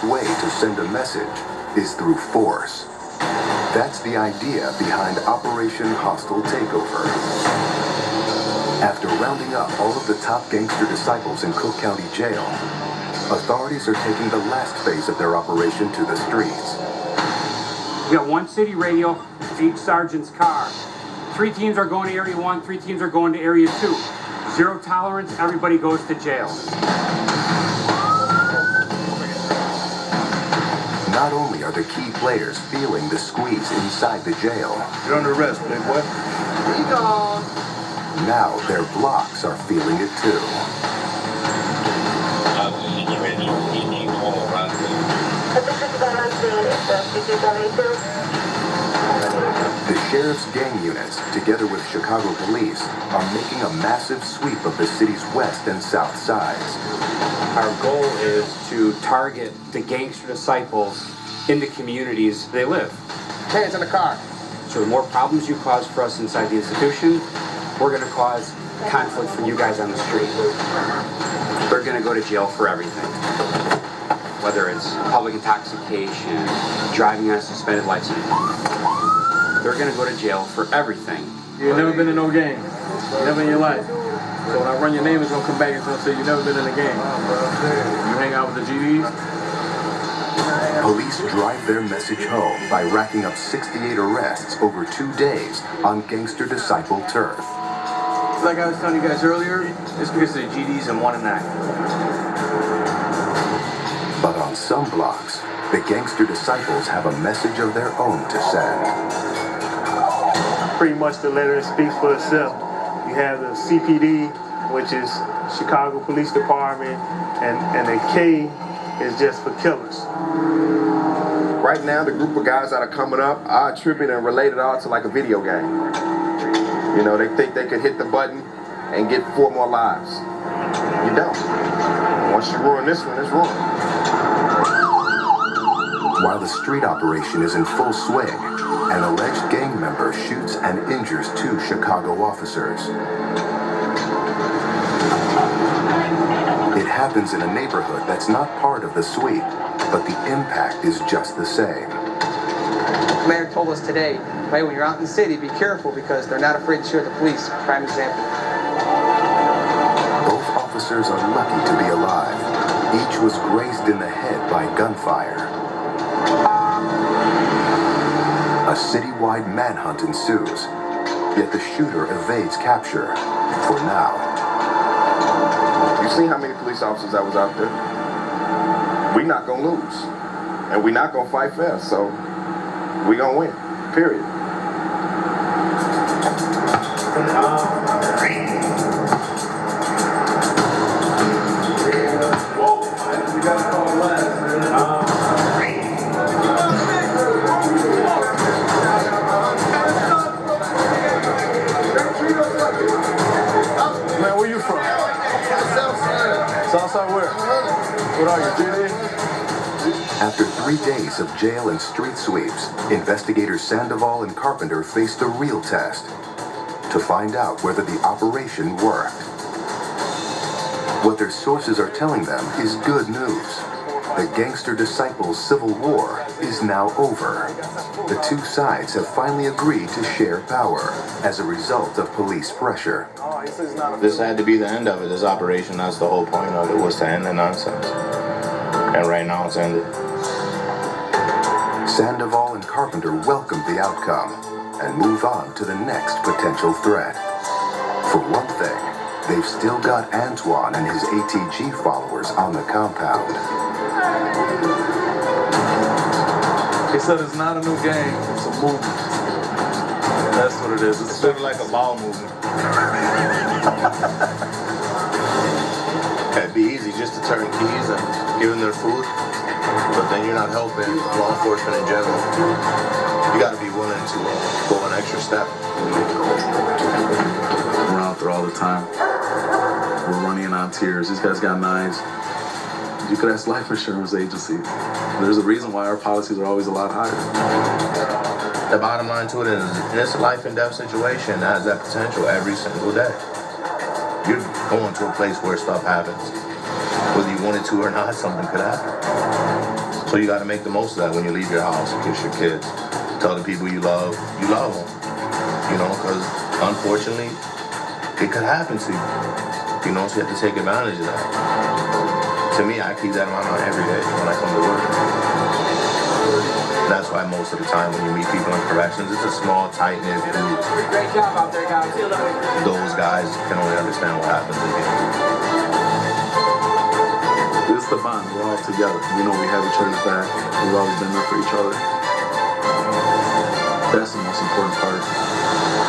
best way to send a message is through force. That's the idea behind Operation Hostile Takeover. After rounding up all of the top gangster disciples in Cook County Jail, authorities are taking the last phase of their operation to the streets. We got one city radio to each sergeant's car. 3 teams are going to Area 1, 3 teams are going to Area 2. Zero tolerance, everybody goes to jail. Not only are the key players feeling the squeeze inside the jail, you're under arrest, big boy. Be gone. Now their blocks are feeling it too. The sheriff's gang units, together with Chicago police, are making a massive sweep of the city's west and south sides. Our goal is to target the gangster disciples in the communities they live. Hands in the car. So the more problems you cause for us inside the institution, we're going to cause conflict for you guys on the street. They're going to go to jail for everything. Whether it's public intoxication, driving on a suspended license. They're going to go to jail for everything. You've never been in no game. Never in your life. So when I run your name, it's going to come back and it's going to say you've never been in a game. You hang out with the GDs? Police drive their message home by racking up 68 arrests over 2 days on gangster disciple turf. Like I was telling you guys earlier, it's because of the GDs and 1 and 9. But on some blocks, the gangster disciples have a message of their own to send. Pretty much the letter speaks for itself. You have the CPD, which is Chicago Police Department, and the K is just for killers. Right now, the group of guys that are coming up, I attribute and relate it all to like a video game. You know, they think they could hit the button and get 4 more lives. You don't. Once you ruin this one, it's ruined. While the street operation is in full swing, an alleged gang member shoots and injures 2 Chicago officers. It happens in a neighborhood that's not part of the sweep, but the impact is just the same. The mayor told us today, hey, when you're out in the city, be careful because they're not afraid to shoot at the police. Prime example. Both officers are lucky to be alive. Each was grazed in the head by gunfire. A citywide manhunt ensues, yet the shooter evades capture, for now. You see how many police officers that was out there? We not gonna lose, and we not gonna fight fair, so we gonna win, period. Man, where you from? Southside where? What are you, GD? After 3 days of jail and street sweeps, investigators Sandoval and Carpenter faced a real test to find out whether the operation worked. What their sources are telling them is good news. The gangster disciples' civil war is now over. The 2 sides have finally agreed to share power as a result of police pressure. This had to be the end of it, this operation. That's the whole point of it, was to end the nonsense. And right now it's ended. Sandoval and Carpenter welcome the outcome and move on to the next potential threat. For one thing, they've still got Antoine and his ATG followers on the compound. He said it's not a new game, it's a movement. That's what it is. It's sort of like a ball movement. It'd be easy just to turn keys and give them their food, but then you're not helping law enforcement in general. You gotta be willing to go an extra step. We're out there all the time. We're running on tears. These guys got knives. You could ask life insurance agency. There's a reason why our policies are always a lot higher. The bottom line to it is, it's a life and death situation that has that potential every single day. You're going to a place where stuff happens. Whether you want it to or not, something could happen. So you got to make the most of that when you leave your house, kiss your kids, tell the people you love them. You know, because unfortunately, it could happen to you. You know, so you have to take advantage of that. To me, I keep that in my mind every day when I come to work. That's why most of the time when you meet people in corrections, it's a small, tight-knit group. Great job out there, guys. Those guys can only understand what happens in here. This is the bond. We're all together. We know we have each other's back. We've always been there for each other. That's the most important part.